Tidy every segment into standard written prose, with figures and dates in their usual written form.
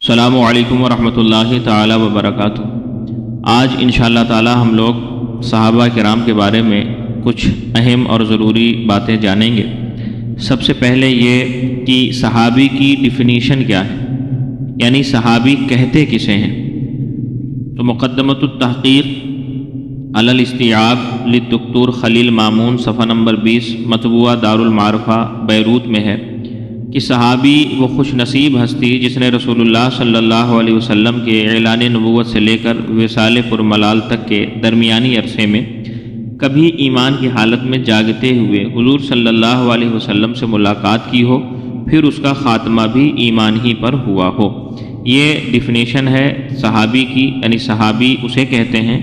السلام علیکم ورحمۃ اللہ تعالی وبرکاتہ۔ آج انشاءاللہ تعالی ہم لوگ صحابہ کرام کے بارے میں کچھ اہم اور ضروری باتیں جانیں گے۔ سب سے پہلے یہ کہ صحابی کی ڈیفینیشن کیا ہے، یعنی صحابی کہتے کسے ہیں۔ تو مقدمۃ التحقیق علی الاستیعاب للدکتور خلیل مامون صفحہ نمبر 20 مطبوعہ دارالمعارفہ بیروت میں ہے کہ صحابی وہ خوش نصیب ہستی جس نے رسول اللہ صلی اللہ علیہ وسلم کے اعلان نبوت سے لے کر وصال پرملال تک کے درمیانی عرصے میں کبھی ایمان کی حالت میں جاگتے ہوئے حضور صلی اللہ علیہ وسلم سے ملاقات کی ہو، پھر اس کا خاتمہ بھی ایمان ہی پر ہوا ہو۔ یہ ڈیفینیشن ہے صحابی کی، یعنی صحابی اسے کہتے ہیں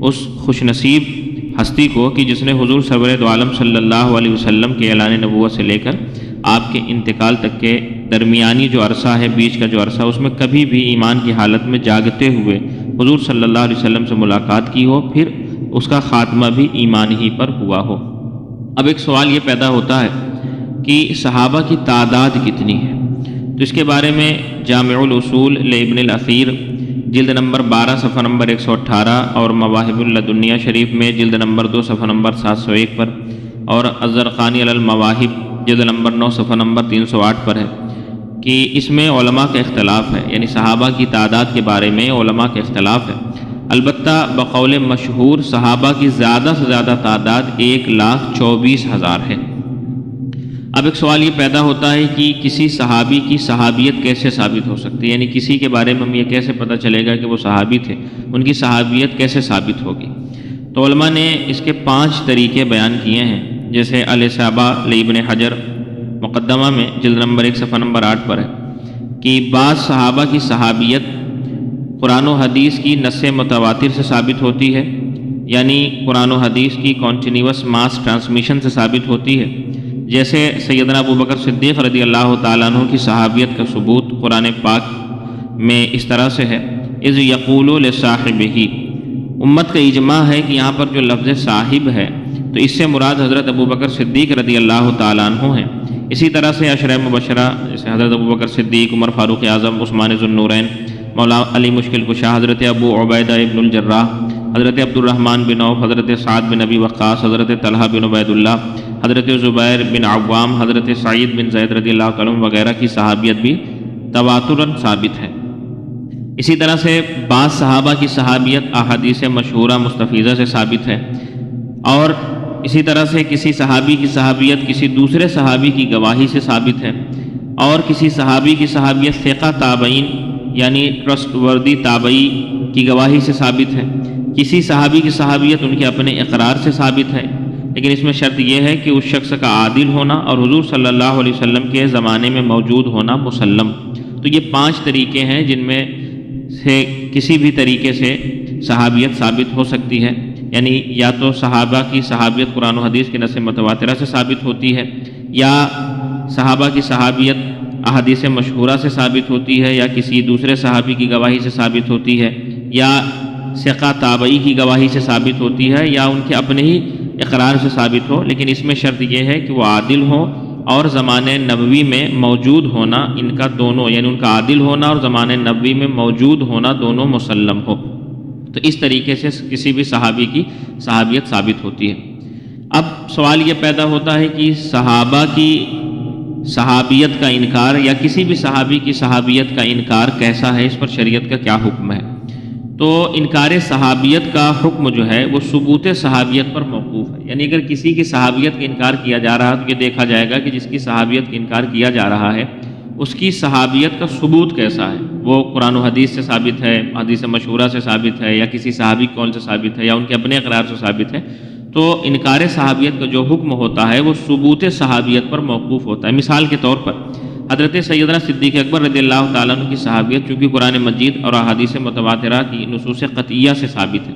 اس خوش نصیب ہستی کو کہ جس نے حضور سرور دو عالم صلی اللہ علیہ وسلم کے اعلان نبوت سے لے کر آپ کے انتقال تک کے درمیانی جو عرصہ ہے، بیچ کا جو عرصہ، اس میں کبھی بھی ایمان کی حالت میں جاگتے ہوئے حضور صلی اللہ علیہ وسلم سے ملاقات کی ہو، پھر اس کا خاتمہ بھی ایمان ہی پر ہوا ہو۔ اب ایک سوال یہ پیدا ہوتا ہے کہ صحابہ کی تعداد کتنی ہے، تو اس کے بارے میں جامع الاصول لابن الاثیر جلد نمبر 12 صفحہ نمبر 118 اور مواہب اللدنیہ شریف میں جلد نمبر 2 صفحہ نمبر 701 پر، اور الزرقانی علی المواہب جلد نمبر 9 صفحہ نمبر 308 پر ہے کہ اس میں علماء کا اختلاف ہے، یعنی صحابہ کی تعداد کے بارے میں علماء کا اختلاف ہے۔ البتہ بقول مشہور صحابہ کی زیادہ سے زیادہ تعداد 1,24,000 ہے۔ اب ایک سوال یہ پیدا ہوتا ہے کہ کسی صحابی کی صحابیت کیسے ثابت ہو سکتی ہے، یعنی کسی کے بارے میں ہم یہ کیسے پتہ چلے گا کہ وہ صحابی تھے، ان کی صحابیت کیسے ثابت ہوگی؟ تو علماء نے اس کے 5 طریقے بیان کیے ہیں، جیسے الاصابہ لابن حجر مقدمہ میں جلد نمبر 1 صفحہ نمبر 8 پر ہے کہ بعض صحابہ کی صحابیت قرآن و حدیث کی نص متواتر سے ثابت ہوتی ہے، یعنی قرآن و حدیث کی کنٹینیوس ماس ٹرانسمیشن سے ثابت ہوتی ہے، جیسے سیدنا ابوبکر صدیق رضی اللہ تعالیٰ عنہ کی صحابیت کا ثبوت قرآن پاک میں اس طرح سے ہے، اذ یقول لصاحبہ۔ امت کا اجماع ہے کہ یہاں پر جو لفظ صاحب ہے تو اس سے مراد حضرت ابوبکر صدیق رضی اللہ تعالیٰ عنہ ہیں۔ اسی طرح سے عشرہ مبشرہ جیسے حضرت ابوبکر صدیق، عمر فاروق اعظم، عثمان ذو النورین، مولا علی مشکل کشا، حضرت ابو عبیدہ ابن الجراح، حضرت عبد الرحمن بن عوف، حضرت سعد بن ابی وقاص، حضرت طلحہ بن عبید اللہ، حضرت زبیر بن عوام، حضرت سعید بن زید رضی اللہ تعالیٰ عنہ وغیرہ کی صحابیت بھی تواتراً ثابت ہے۔ اسی طرح سے بعض صحابہ کی صحابیت احادیث مشہورہ مستفیضہ سے ثابت ہے، اور اسی طرح سے کسی صحابی کی صحابیت کسی دوسرے صحابی کی گواہی سے ثابت ہے، اور کسی صحابی کی صحابیت ثقہ تابعین یعنی ٹرسٹ وردی تابعی کی گواہی سے ثابت ہے، کسی صحابی کی صحابیت ان کے اپنے اقرار سے ثابت ہے، لیکن اس میں شرط یہ ہے کہ اس شخص کا عادل ہونا اور حضور صلی اللہ علیہ وسلم کے زمانے میں موجود ہونا مسلم۔ تو یہ 5 طریقے ہیں جن میں سے کسی بھی طریقے سے صحابیت ثابت ہو سکتی ہے، یعنی یا تو صحابہ کی صحابیت قرآن و حدیث کے نص متواترہ سے ثابت ہوتی ہے، یا صحابہ کی صحابیت احادیث مشہورہ سے ثابت ہوتی ہے، یا کسی دوسرے صحابی کی گواہی سے ثابت ہوتی ہے، یا ثقہ تابعی کی گواہی سے ثابت ہوتی ہے، یا ان کے اپنے ہی اقرار سے ثابت ہو، لیکن اس میں شرط یہ ہے کہ وہ عادل ہوں اور زمانہ نبوی میں موجود ہونا ان کا دونوں، یعنی ان کا عادل ہونا اور زمانہ نبوی میں موجود ہونا دونوں مسلم ہو۔ تو اس طریقے سے کسی بھی صحابی کی صحابیت ثابت ہوتی ہے۔ اب سوال یہ پیدا ہوتا ہے کہ صحابہ کی صحابیت کا انکار یا کسی بھی صحابی کی صحابیت کا انکار کیسا ہے، اس پر شریعت کا کیا حکم ہے؟ تو انکار صحابیت کا حکم جو ہے وہ ثبوت صحابیت پر موقوف ہے، یعنی اگر کسی کی صحابیت کا انکار کیا جا رہا ہے تو یہ دیکھا جائے گا کہ جس کی صحابیت کا انکار کیا جا رہا ہے اس کی صحابیت کا ثبوت کیسا ہے، وہ قرآن و حدیث سے ثابت ہے، حدیث مشہورہ سے ثابت ہے، یا کسی صحابی قول سے ثابت ہے، یا ان کے اپنے اقرار سے ثابت ہے۔ تو انکار صحابیت کا جو حکم ہوتا ہے وہ ثبوت صحابیت پر موقوف ہوتا ہے۔ مثال کے طور پر حضرت سیدنا صدیق اکبر رضی اللہ تعالیٰ عنہ کی صحابیت چونکہ قرآن مجید اور احادیث متواترہ کی نصوص قطعیہ سے ثابت ہے،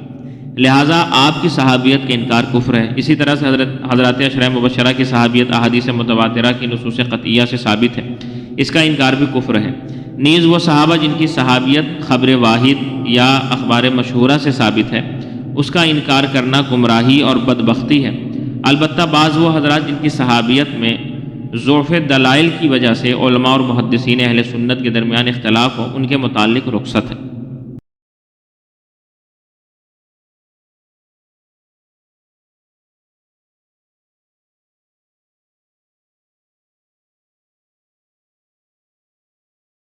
لہٰذا آپ کی صحابیت کا انکار کفر ہے۔ اسی طرح سے حضرات عشرہ مبشرہ کی صحابیت احادیث متواترہ کی نصوص قطعیہ سے ثابت ہے، اس کا انکار بھی کفر ہے۔ نیز وہ صحابہ جن کی صحابیت خبر واحد یا اخبار مشہورہ سے ثابت ہے، اس کا انکار کرنا گمراہی اور بدبختی ہے۔ البتہ بعض وہ حضرات جن کی صحابیت میں ضعف دلائل کی وجہ سے علماء اور محدثین اہل سنت کے درمیان اختلاف ہو، ان کے متعلق رخصت ہے۔